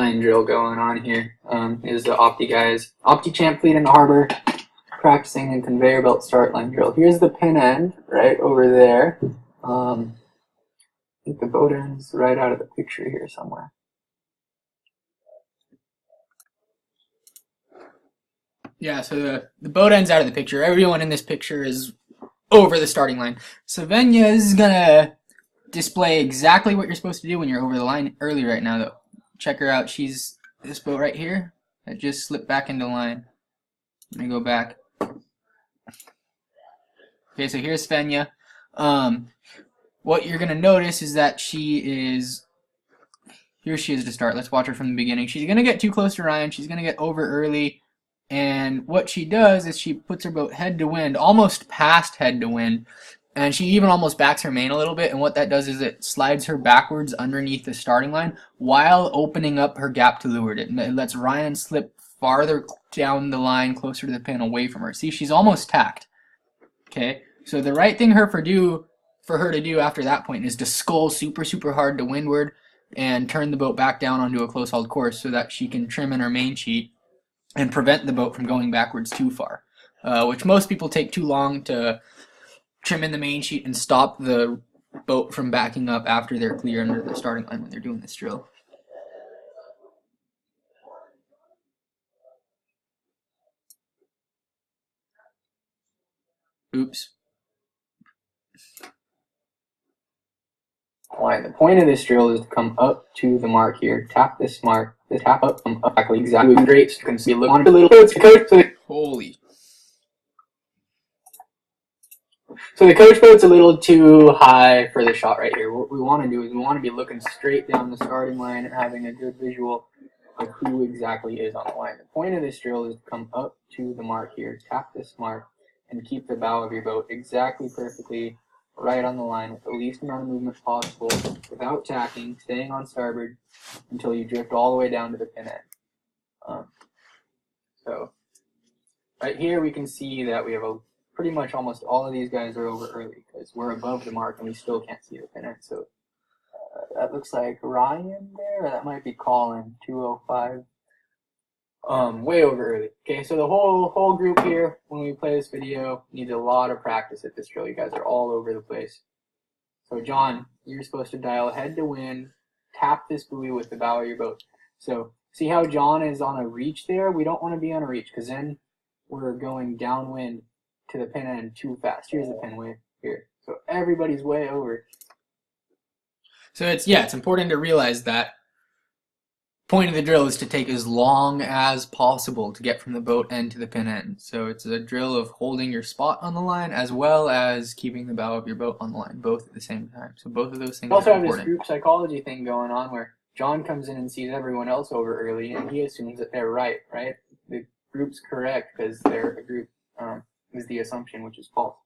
line drill going on here. Is the Opti guys, Opti champ fleet in the harbor, practicing a conveyor belt start line drill. Here's the pin end right over there. I think the boat end's right out of the picture here somewhere. Yeah, so the boat end's out of the picture. Everyone in this picture is over the starting line. Svenja is gonna display exactly what you're supposed to do when you're over the line early right now, though. Check her out. She's this boat right here that just slipped back into line. Let me go back. Okay, so here's Svenja. What you're gonna notice is that she is. Here she is to start. Let's watch her from the beginning. She's gonna get too close to Ryan. She's gonna get over early. And what she does is she puts her boat head to wind, almost past head to wind, and she even almost backs her main a little bit, and what that does is it slides her backwards underneath the starting line while opening up her gap to leeward. It lets Ryan slip farther down the line, closer to the pin, away from her. See, she's almost tacked. Okay, so the right thing for her to do after that point is to scull super hard to windward and turn the boat back down onto a close hauled course so that she can trim in her main sheet and prevent the boat from going backwards too far, which most people take too long to trim in the main sheet and stop the boat from backing up after they're clear under the starting line when they're doing this drill. Oops. Line. The point of this drill is to come up to the mark here, tap this mark, the tap up, come up exactly straight, so you can see look on a little bit. Holy. So the coach boat's a little too high for the shot right here. What we want to do is we want to be looking straight down the starting line and having a good visual of who exactly is on the line. The point of this drill is to come up to the mark here, tap this mark, and keep the bow of your boat exactly perfectly right on the line with the least amount of movement possible without tacking, staying on starboard until you drift all the way down to the pin end. So right here we can see that we have pretty much almost all of these guys are over early because we're above the mark and we still can't see the pin end. So that looks like Ryan there, or that might be Colin, 205. Way over early. Okay, so the whole group here, when we play this video, needs a lot of practice at this drill. You guys are all over the place. So John, you're supposed to dial head to wind, tap this buoy with the bow of your boat. So see how John is on a reach there? We don't want to be on a reach because then we're going downwind to the pin end too fast. Here's the pin way here. So everybody's way over. So it's important to realize that point of the drill is to take as long as possible to get from the boat end to the pin end. So it's a drill of holding your spot on the line as well as keeping the bow of your boat on the line, both at the same time. So both of those things also are have important. This group psychology thing going on where John comes in and sees everyone else over early and he assumes that they're right? The group's correct because they're a group is the assumption, which is false.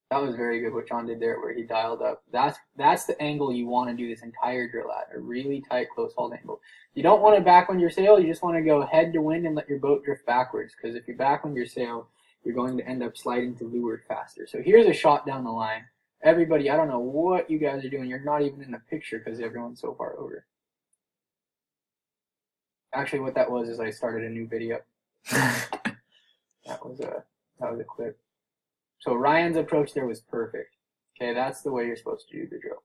That was very good what John did there where he dialed up. That's the angle you want to do this entire drill at, a really tight close hauled angle. You don't want to backwind your sail, you just want to go head to wind and let your boat drift backwards because if you backwind your sail, you're going to end up sliding to leeward faster. So here's a shot down the line. Everybody, I don't know what you guys are doing. You're not even in the picture because everyone's so far over. Actually, what that was is I started a new video. That was a clip. So Ryan's approach there was perfect. Okay, that's the way you're supposed to do the drill.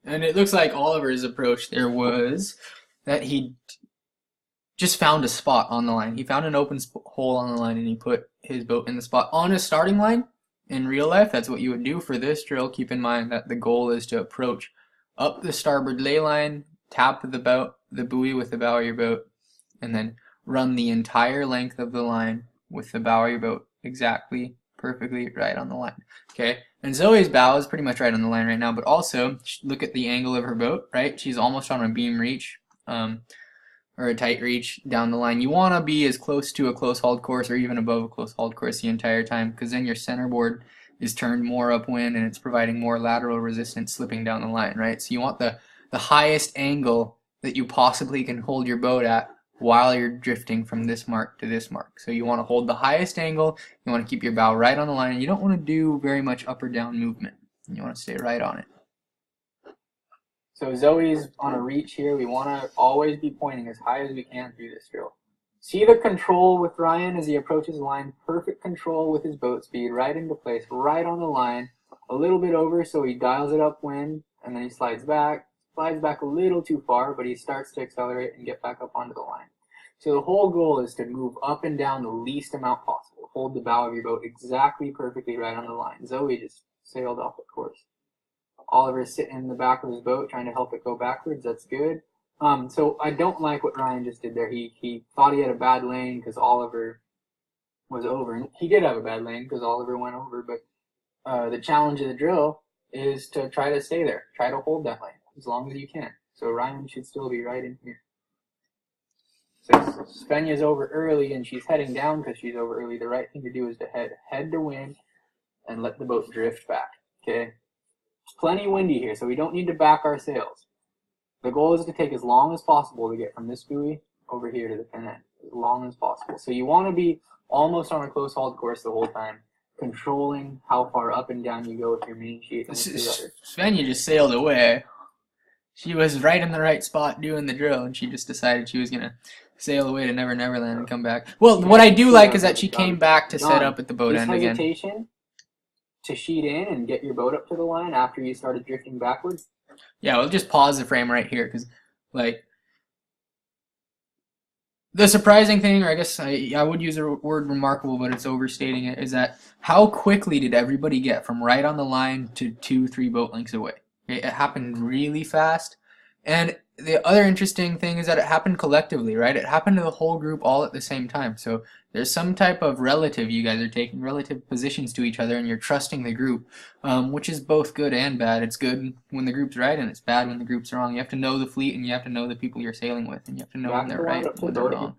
And it looks like Oliver's approach there was that he just found a spot on the line. He found an open hole on the line and he put his boat in the spot on his starting line. In real life, that's what you would do for this drill. Keep in mind that the goal is to approach up the starboard ley line, tap the buoy with the bow of your boat, and then run the entire length of the line with the bow of your boat exactly, perfectly right on the line. Okay, and Zoe's bow is pretty much right on the line right now, but also look at the angle of her boat, right? She's almost on a beam reach, or a tight reach down the line. You want to be as close to a close hauled course or even above a close hauled course the entire time because then your centerboard is turned more upwind and it's providing more lateral resistance slipping down the line, right? So you want the highest angle that you possibly can hold your boat at while you're drifting from this mark to this mark. So you want to hold the highest angle, you want to keep your bow right on the line, and you don't want to do very much up or down movement. You want to stay right on it. So Zoe's on a reach here. We want to always be pointing as high as we can through this drill. See the control with Ryan as he approaches the line. Perfect control with his boat speed, right into place, right on the line. A little bit over, so he dials it upwind, and then he slides back a little too far, but he starts to accelerate and get back up onto the line. So the whole goal is to move up and down the least amount possible. Hold the bow of your boat exactly perfectly right on the line. Zoe just sailed off the course. Oliver's sitting in the back of his boat trying to help it go backwards. That's good. So I don't like what Ryan just did there. He thought he had a bad lane because Oliver was over. And he did have a bad lane because Oliver went over. But the challenge of the drill is to try to stay there. Try to hold that lane as long as you can. So Ryan should still be right in here. So Svenja's over early and she's heading down because she's over early. The right thing to do is to head to wind and let the boat drift back. Okay? It's plenty windy here, so we don't need to back our sails. The goal is to take as long as possible to get from this buoy over here to the fin end, as long as possible. So you want to be almost on a close hauled course the whole time, controlling how far up and down you go with your main sheet. Svenja just sailed away. She was right in the right spot doing the drill, and she just decided she was going to sail away to Never Never Land and come back. Well, what I do like is that she came back to set up at the boat end again. Hesitation to sheet in and get your boat up to the line after you started drifting backwards. Yeah, we'll just pause the frame right here because, like, the surprising thing, or I guess I would use the word remarkable, but it's overstating it, is that how quickly did everybody get from right on the line to 2-3 boat lengths away? It happened really fast. And the other interesting thing is that it happened collectively, right? It happened to the whole group all at the same time. So there's some type of relative, you guys are taking relative positions to each other and you're trusting the group, which is both good and bad. It's good when the group's right and it's bad when the group's wrong. You have to know the fleet and you have to know the people you're sailing with and you have to know when they're right and when they're wrong.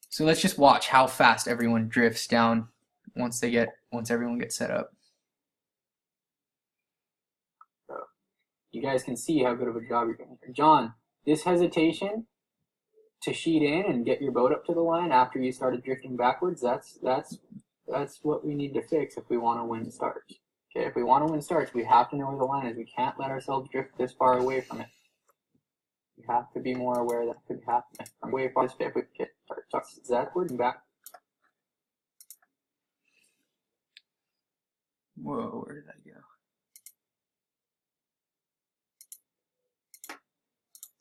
So let's just watch how fast everyone drifts down once everyone gets set up. You guys can see how good of a job you're doing. John, this hesitation to sheet in and get your boat up to the line after you started drifting backwards, that's what we need to fix if we want to win starts. Okay, if we want to win starts, we have to know where the line is. We can't let ourselves drift this far away from it. We have to be more aware that could happen. From way far this we get starts backward and back. Whoa, where did I go?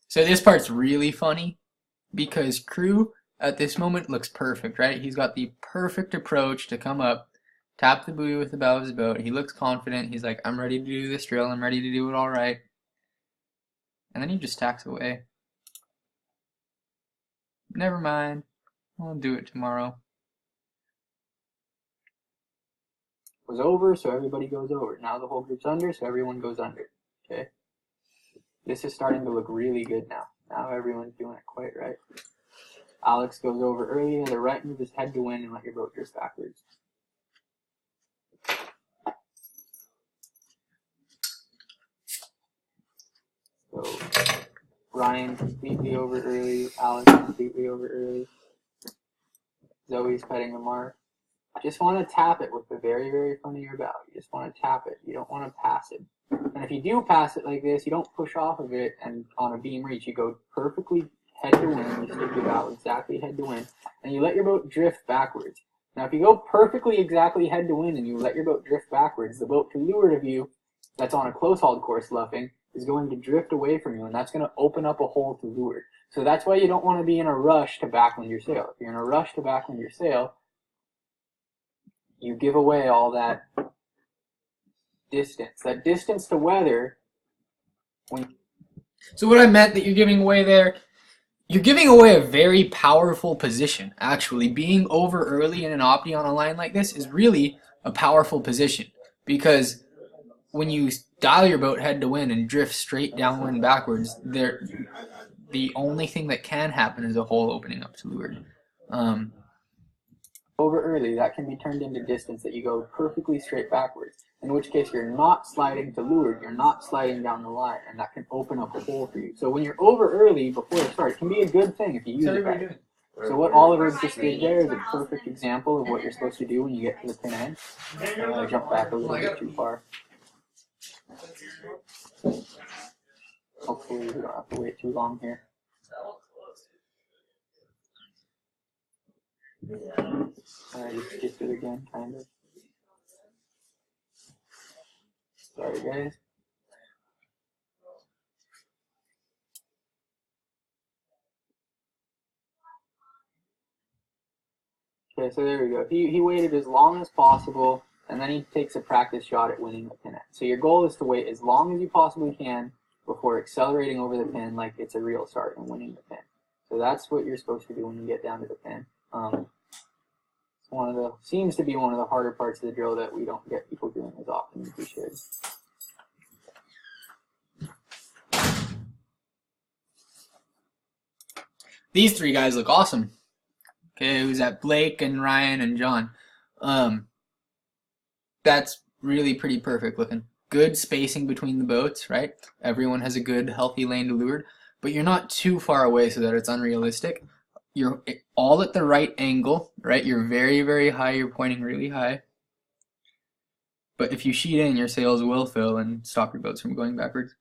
So this part's really funny because Crew at this moment looks perfect, right? He's got the perfect approach to come up, tap the buoy with the bow of his boat. He looks confident. He's like, I'm ready to do this drill. I'm ready to do it all right. And then he just tacks away. Never mind. I'll do it tomorrow. Was over, so everybody goes over. Now the whole group's under, so everyone goes under. Okay? This is starting to look really good now. Now everyone's doing it quite right. Alex goes over early to the right, move his head to wind, and let your boat drift backwards. So Ryan completely over early, Alex completely over early. Zoe's cutting the mark. Just want to tap it with the very, very front of your bow. You just want to tap it. You don't want to pass it. And if you do pass it like this, you don't push off of it and on a beam reach. You go perfectly head to wind. You stick your bow exactly head to wind. And you let your boat drift backwards. Now, if you go perfectly exactly head to wind and you let your boat drift backwards, the boat to leeward of you that's on a close hauled course luffing is going to drift away from you. And that's going to open up a hole to leeward. So that's why you don't want to be in a rush to backwind your sail. If you're in a rush to backwind your sail, you give away all that distance. That distance to weather. So what I meant that you're giving away there, you're giving away a very powerful position. Actually, being over early in an opti on a line like this is really a powerful position. Because when you dial your boat head to wind and drift straight downwind backwards, the only thing that can happen is a hole opening up to leeward. Over early, that can be turned into distance that you go perfectly straight backwards. In which case, you're not sliding to leeward, you're not sliding down the line, and that can open up a hole for you. So when you're over early before the start, it can be a good thing if you use it right. So what Oliver just did there is a perfect example of what you're supposed to do when you get to the pin end. Jump back a little bit too far. we don't have to wait too long here. Just skipped it again, kind of. Sorry, guys. Okay, so there we go. He waited as long as possible, and then he takes a practice shot at winning the pin. So your goal is to wait as long as you possibly can before accelerating over the pin like it's a real start and winning the pin. So that's what you're supposed to do when you get down to the pin. It's seems to be one of the harder parts of the drill that we don't get people doing as often as we should. These three guys look awesome. Okay, who's that? Blake and Ryan and John. That's really pretty perfect looking. Good spacing between the boats, right? Everyone has a good, healthy lane to leeward, but you're not too far away so that it's unrealistic. You're all at the right angle, right? You're very, very high. You're pointing really high. But if you sheet in, your sails will fill and stop your boats from going backwards.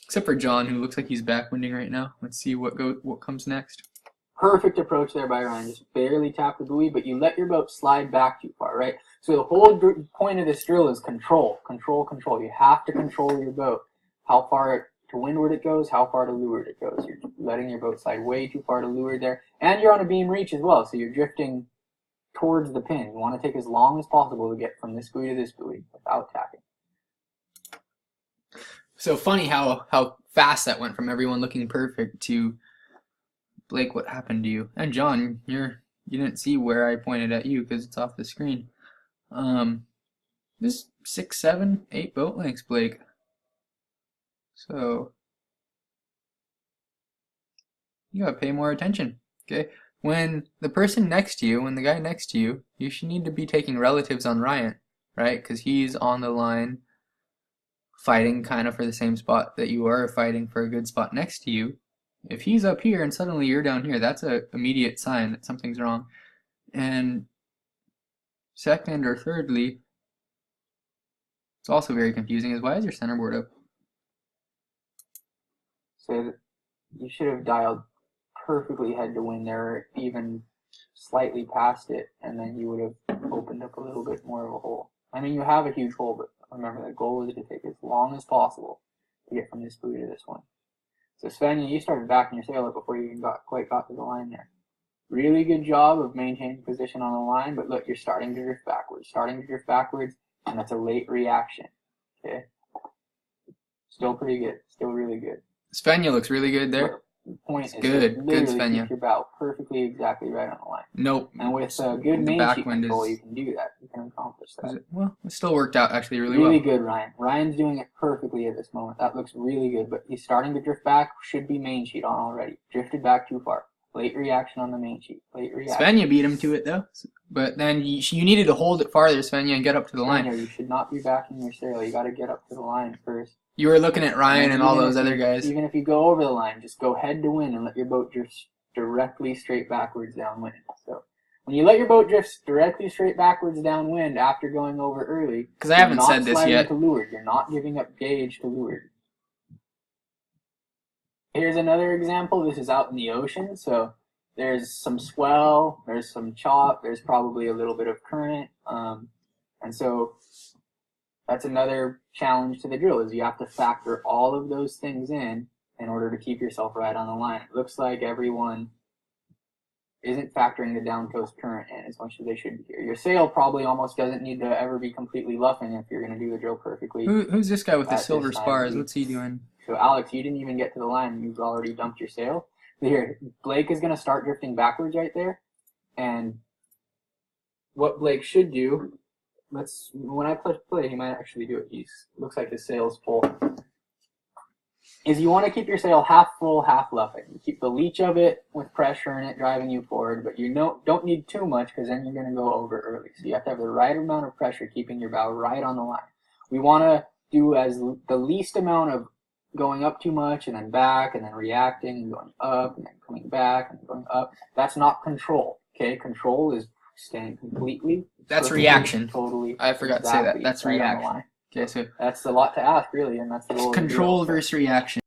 Except for John, who looks like he's backwinding right now. Let's see what comes next. Perfect approach there by Ryan. Just barely tap the buoy, but you let your boat slide back too far, right? So the whole point of this drill is control, control, control. You have to control your boat. How far to windward it goes, how far to leeward it goes. You're letting your boat slide way too far to leeward there. And you're on a beam reach as well, so you're drifting towards the pin. You want to take as long as possible to get from this buoy to this buoy without tapping. So funny how fast that went from everyone looking perfect to Blake, what happened to you? And John, you didn't see where I pointed at you because it's off the screen. This 6, 7, 8 boat lengths, Blake. So you gotta pay more attention, okay? When the person next to you, when the guy next to you, you should need to be taking relatives on Ryan, right? Because he's on the line fighting kind of for the same spot that you are, fighting for a good spot next to you. If he's up here and suddenly you're down here, that's an immediate sign that something's wrong. And second or thirdly, it's also very confusing, is why is your centerboard up? So you should have dialed perfectly head to wind there, even slightly past it, and then you would have opened up a little bit more of a hole. I mean, you have a huge hole, but remember the goal is to take as long as possible to get from this buoy to this one. So Svenja, you started backing your sail up before you even quite got to the line there. Really good job of maintaining position on the line, but look, you're starting to drift backwards, and that's a late reaction. Okay, still pretty good, still really good. Svenja looks really good there. The point is good Svenja. Keep your bow perfectly exactly right on the line. Nope. And with good main sheet control, you can do that. You can accomplish that. Well, it still worked out actually really well. Really good, Ryan. Ryan's doing it perfectly at this moment. That looks really good, but he's starting to drift back. Should be main sheet on already. Drifted back too far. Late reaction on the main sheet. Late reaction. Svenja beat him to it though. But then you needed to hold it farther, Svenja, and get up to the line. You should not be backing your sail. You got to get up to the line first. You were looking at Ryan and all those other guys. Even if you go over the line, just go head to wind and let your boat drift directly straight backwards downwind. So when you let your boat drift directly straight backwards downwind after going over early, because I haven't said this yet. To leeward. You're not giving up gauge to leeward. Here's another example. This is out in the ocean, so there's some swell, there's some chop, there's probably a little bit of current, and so that's another challenge to the drill, is you have to factor all of those things in order to keep yourself right on the line. It looks like everyone isn't factoring the down coast current in as much as they should be here. Your sail probably almost doesn't need to ever be completely luffing if you're going to do the drill perfectly. Who's this guy with the silver spars? What's he doing? So Alex, you didn't even get to the line. You've already dumped your sail. Here, Blake is going to start drifting backwards right there. And what Blake should do, when I press play, he might actually do it. Looks like his sail's full. Is you want to keep your sail half full, half luffing. You keep the leech of it with pressure in it driving you forward, but you don't need too much because then you're going to go over early. So you have to have the right amount of pressure keeping your bow right on the line. We want to do as the least amount of going up too much and then back and then reacting and going up and then coming back and going up. That's not control. Okay, control is staying completely. That's reaction. Totally. I forgot to say that. That's right reaction. Okay, so that's a lot to ask, really, and that's the goal. Control versus reaction.